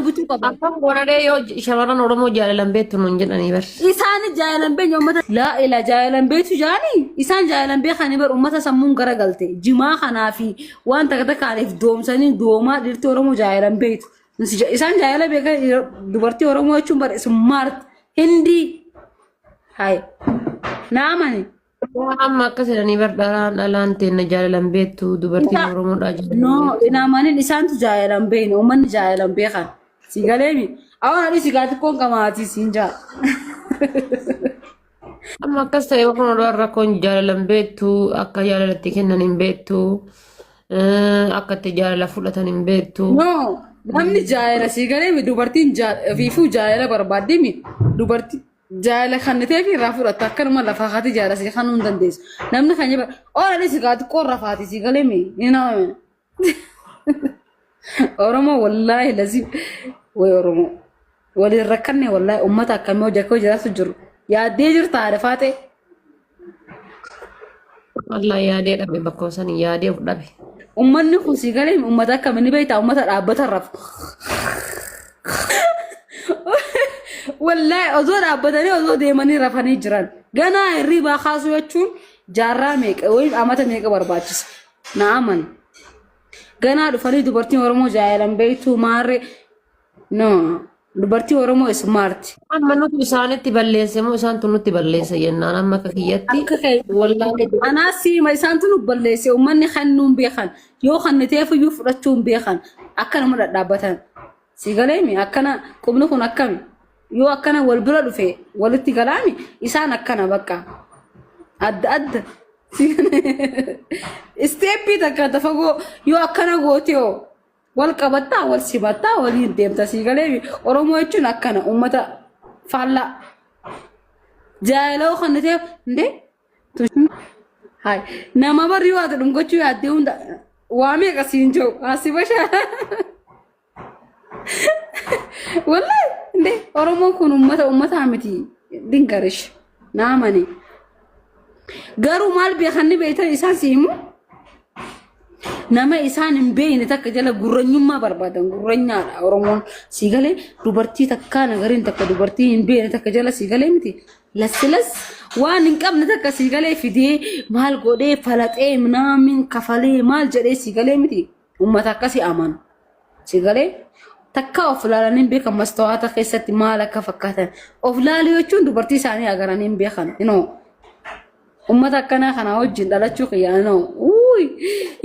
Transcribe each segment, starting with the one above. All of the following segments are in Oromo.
bituu qaba. Akkam godhadhee yoo shamarran Oromoo jaalalan beektu nuun jedhanii bar. Isaan jaalan bee uummata laa ilaa jaalan beetu jaani isaan jaalan bee kan bar uummata sammuun garagalte jimaa kanaa fi waan takka takkaaniif doomsanii doomaa dhirti Oromoo jaalan beetu. Isaan jaalala beekan dubartii Oromoo jechuun bar smart hindi hay naamani. Amma akkas jedhanii bar dhalaan teenna jaalalan beektu dubartiin Oromoodhaa jedhanii. No naamaniin isaantu jaalan beekne uummanni jaalan beekan. Sigaleemi awwan adii sigaati koon qamaati siin jaa. Amma akkas ta'e bakka rakkoon jaalalan beektu akka jaalalatti kennan hin beektu akka itti jaalala fudhatan hin beektu. No namni jaalala sigaleemi dubartiin fiifuu jaalala barbaaddimi dubartii jaalala kannatee fi irraa fudhatta akkanuma lafaa haati jaalala si kanuu hin dandeessu. Namni kan jibba awwan adii sigaati koon rafaati sigaleemi ni naamame. Oromoo wallaahi lazim. Way Oromoo waliin rakkanne wallahi ummata akkamii hojjechuu jiraatu jiru yaaddee jirta haadha faate wallahi yaadee dhabe bakka sanii yaadee dhabe ummanni kun si galee ummata akkamii beektaa ummata dhaabbata rafu wallahi osoo dhaabbatanii osoo deemanii rafanii jiran ganaa hirribaa kaasuu jechuun jaarraa meeqa wayii amata meeqa barbaachisa na'aman ganaa dhufanii dubartiin Oromoo jaalan beektuu maarree. No, dubartii Oromoo smart. Amma nuti isaanitti balleesse moo isaantu nutti balleesse jennaan amma akka kiyyatti. Wallahi anaasi ma isaantu nu balleesse uummanni kan nuun beekan yoo kannatee fiyyuu fudhachuu hin beekan akka nama dhadhaabatan. Sigaleemi akkana qubni kun akkami yoo akkana wal bira dhufe walitti galaami isaan akkana bakka adda adda. Isteeppii takka tafagoo yoo akkana gootee wal qabataa wal sibataa waliin deemta sigaleemi Oromoo jechuun akkana uummata faallaa jaalala kannatee ndee hay nama barri waa dhungachuu yaaddee hunda waa meeqa siin jiru asibasha wallahi ndee Oromoo kun uummata miti dingarish naamani garuu maal beekanni beektan isaan siimu nama isaan hin beekne takka jala gurranyummaa barbaadan gurranyaadha Oromoon sigalee dubartii takka nagariin takka dubartii hin beekne takka jala sigalee miti lasilas waan hin qabne takka sigalee fidee maal godhee falaxee minaamin kafalee maal jedhee sigalee miti uummata akkasii amanu sigalee takka of ilaalanii beekan mastawaata keessatti maal akka fakkaatan of ilaaluu jechuun dubartii isaanii agaranii hin beekan ummata akkanaa kana wajjin dhalachuu qiyyaanoo uy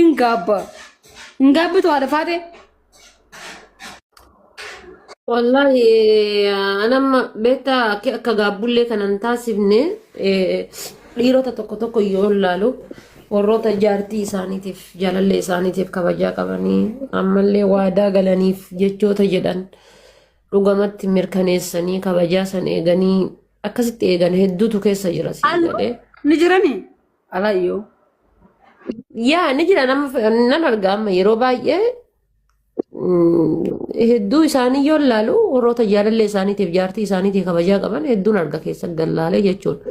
ingabbitu haadha faate wallahi anamma beektaa akka gaabbullee kanan taasifne dhiirota tokko tokko yoo ilaalu warroota jaartii isaaniitiif jaalallee isaaniitiif kabajaa qabanii ammallee waadaa galaniif jechoota jedhan dhugamatti mirkaneessanii kabajaa san eeganii akkasitti eegan hedduutu keessa jira sigalee. Ni jirani alayyoo yaa ni jira nan argaa amma yeroo baay'ee hedduu isaanii yoo ilaalu warroota jaalallee isaaniitiif jaartii isaaniitiif kabajaa qaban hedduun arga keessa gallaalee jechuudha.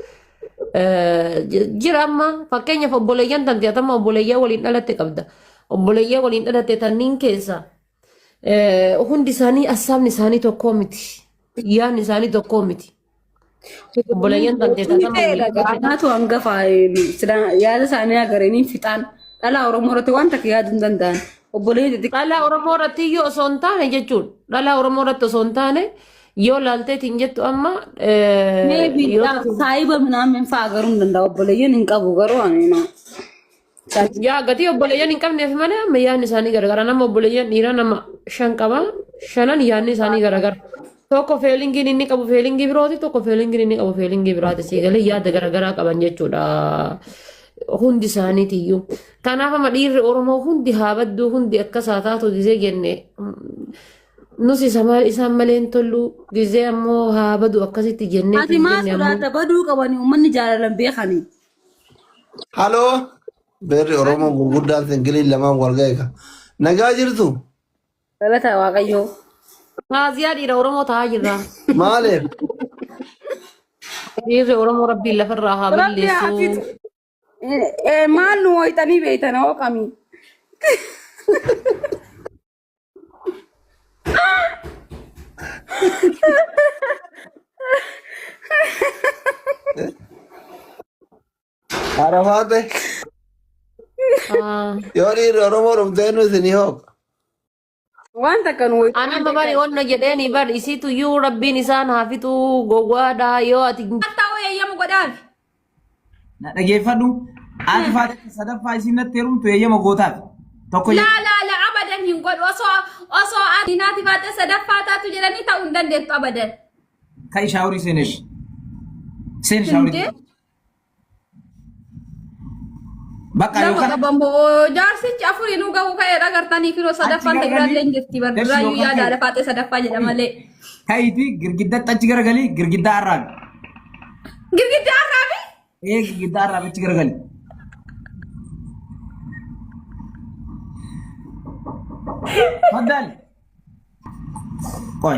Jira amma fakkeenyaaf obboleeyyan tanti atama obboleeyyaa waliin dhalatte qabda obboleeyyaa waliin dhalatte tanniin keessa hundi isaanii assaabni isaanii tokkoo miti yaadni isaanii tokkoo miti. Obboleeyyan tanti anaatu hangafa yaada isaanii agaranii fixaan dhalaa Oromoo irratti waan takka yaaduu hin danda'an obboleeyyan dhalaa Oromoo irratti yoo osoo hin taane jechuudha dhalaa Oromoo irratti osoo hin taane yoo laalteetiin jettu amma saayiba minaamin fa'aa garuu hin danda'a obboleeyyan hin qabu garuu anina yaa gatii obboleeyyan hin qabneef malee amma yaadni isaanii garagara nama obboleeyyan dhiiraa nama 5 qaba 5 yaadni isaanii garagara. Tokko feelingin inni qabu feelingii birooti tokko feelingin inni qabu feelingii biraati sigalee yaada garagaraa qaban jechuudha hundi isaaniitiyyuu kanaaf amma dhiirri Oromoo hundi haabaddu hundi akkasaa taatu gizee jenne nus isaan malee hin tollu gizee ammoo haabadu akkasitti jennee ati maa sodaata baduu qabanii uummanni jaalalan beekanii. Haloo beerri Oromoo gurguddaan singilii lamaan wal ga'eeka nagaa jirtu. Galata Waaqayyoo. Maaziyaa dhiira Oromoo ta'aa jirra. Maaliif? Dhiirri Oromoo rabbiin lafarraa haa balleessu. Maal nu hoytanii beeytan hoo kamii? Arafaate. Yoo dhiirri Oromoo dhumtee nu isin hooq. Wanta kan woy. Ana mabari onna jedheni bar isitu yu rabbin isaan hafitu gowwaadha yoo ati Ta'u eeyyamu godhaaf. Na dhageeffadhu ati faate sadaffaa isin natti heerumtu eeyyama gootaaf. Tokko La abadan hin godhu osoo ati naati faate sadaffaa taatu jedhanii ta'uu hin dandeettu abadan. kai shaawrii seenesh. Seen shaawrii. Bakka yookaan Bambo jaarsichi afurii nu gahu ka'eedha gartanii firoo sadaffaan ta'iraallee hin jirti bardaayyuu yaadaadha faate sadaffaa jedha malee. kaiti girgiddaa achi garagalii girgiddaa arraabi. Girgiddaa arraabi? Girgiddaa arraabi achi garagalii. Faddal. Koi.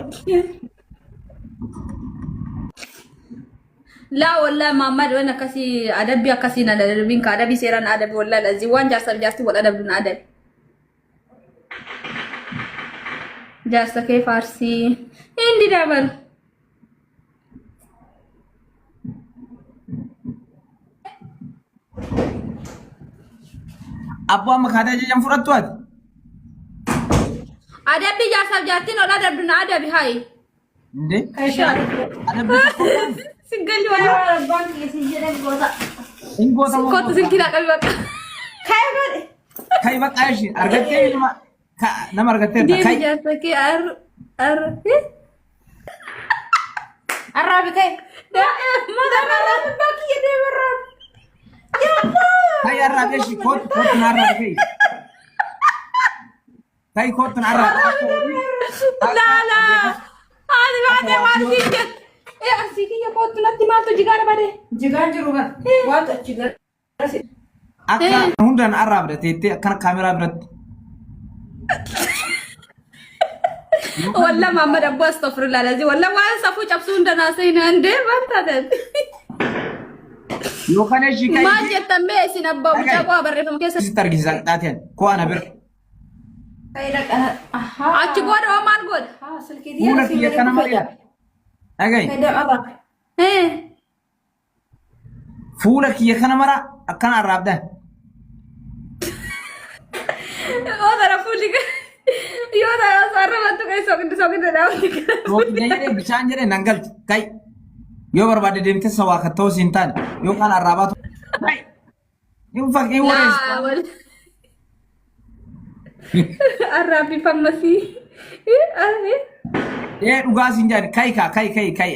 La والله محمد وانا كسي ادبي كسي ندبين كادبي سيران ادبي والله لذي وان جارسب جارتي ولا ادب دون ادب جارسه كيف فارسي هندي دبل Abbo amma kaadaa jajjan fudhattu ati? ادبي جارسب جارتي ولا ادب دون ادب هاي Inde? Adabbi سنجل ولا بانك يسجل الغوطه ingoota moo? كنت سنكلا قبل بقى Kai bakka ishi argattee nama argatteerta دي kai. جارسه كي الرابي كيف؟ لا ما ده باقي يدي الرابي Kai arraabe ishi kootu na arraabe kai. Kai kootu na arraabe. لا هذه بعد ما تيجي ايه اسيكي يا بوت نتي ما تجيغار بده جيغان جروبا وات جيغار Akka hundaan arraabda teettee akkana kaameraa biratti. والله محمد ابو استغفر الله العظيم والله ما صفو جبسون دنا سين عند ما تدل Yookaan ishi kai. ما جت ميسي نبا وجابوا بريفم كيس Isi targisiisa taateen koo ana bira. اچ بود او مان بود Fuula kiyya kana malee. Dhagai. ايه Fuula kiyya kana mara akkana arraabda. هذا رفولك يودا صار ما تو كاي سوكن داوتك Rootiin jedhee bishaan jedhee nangalti kai. Yoo barbaade deemtee sawaa kattoo siin taane yookaan arraabaatu. Hin fakkii warees. لا ولا الرابي فمسي Dhugaa siin jedhani kai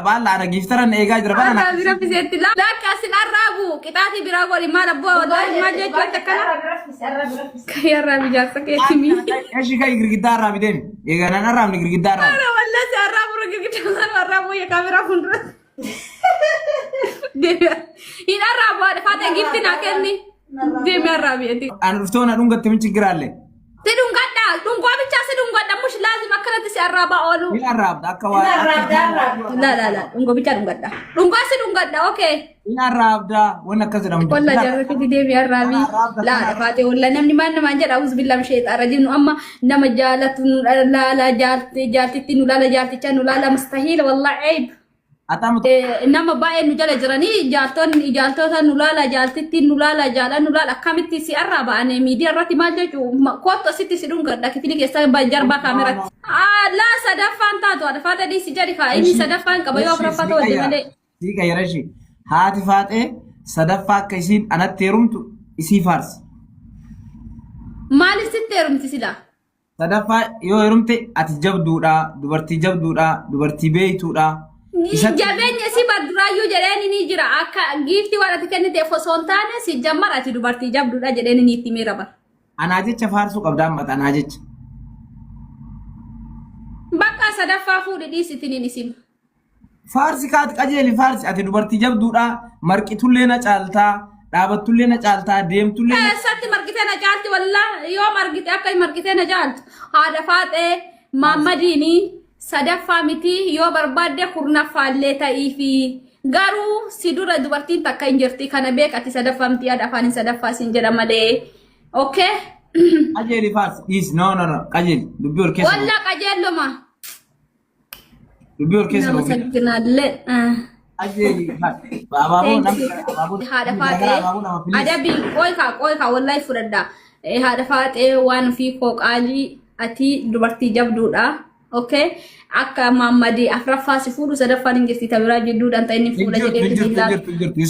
baala ana giftaran eegaa jira bana. الرابي ربي زيت لا كاسن الرابو كتاتي براغولي ما ربوا والله ما جيت تكنا كاي الرابي جالسك يتمي Eshi kai girgiddaa arraabi deemi. Eegaa nan arraabni girgiddaa arraabi. انا والله سي الرابو رجل كتاتي الرابو يا كاميرا فندر ديمي إن الرابو هذا فاتح جبتنا كني ديمي الرابي انتي An dhuftoona dhungatti min chigiraalle. سيدون قدا دون قابل تشا سيدون قدا مش لازم أكلت سي الرابا أولو Ni arraabda akka waa. لا دون قابل تشا دون قدا دون قا سيدون قدا أوكي Ni arraabda wanni akkas jedhamu. والله جرك في ديمي الرابي لا فاتح ولا نمني ما نجد أعوذ بالله من الشيطان الرجيم أما نما جالت لا جالت تنو لا جالت تنو لا مستحيل والله عيب Atamu nama baay'ee nu jala jiranii ijaaltota nulaala jaaltitti nulaala jaala nulaala akkamitti si arraa ba'anii miidiyaa irratti maal jechuun kootta sitti si dhungadha kifili keessa jarbaa kaameratti. Laa sadaffaan taatu haadha faata dhiisi jedhi kaa inni sadaffaan qaba yoo afuraffata wajji malee. Sii qayyarashi haati faatee sadaffaa akka isiin anatti heerumtu isii faarsi. Maaliif sitti heerumti silaa? Sadaffaa yoo heerumte ati jabduudha dubartii beeytuudha. Jabeenya si baduraayyuu jedheen ni jira akka giifti waan ati kenniteef osoo hin taane si jammar ati dubartii jabduudha jedheen ni itti miira bara. Anaa jecha faarsuu qabda ammata anaa jecha. Bakka sadaffaa fuudhi dhiisitiniin isin. Faarsi kaati qajeeli faarsi ati dubartii jabduudha marqitullee na caaltaa dhaabattullee na caaltaa deemtullee. Eessatti margitee na caalti wallaa yoo margite akka margitee na caaltu haadha faaxee maammadiini sadaffaa miti yoo barbaadde kurnaffaallee ta'ii fi garuu si dura dubartiin takka hin jirti kana beekati sadaffaa miti haadha afaan sadaffaa siin jedha malee okay. Qajeeli faarsi dhiisi no qajeeli dubbii ol keessa. Wallaa qajeelluma. Dubbii ol keessa. Nama sagginaallee. Ajeeji. Abaaboo Thank you. Haadha faatee adabii qoykaa wallahi fudhadha. Haadha faatee waan fi qooqaalii ati dubartii jabduudha. Okay. Akka Maammadii afraffaa si fuudhu sadaffaan hin jirti tabiraa jidduudhaan ta'e inni fuudha jedhee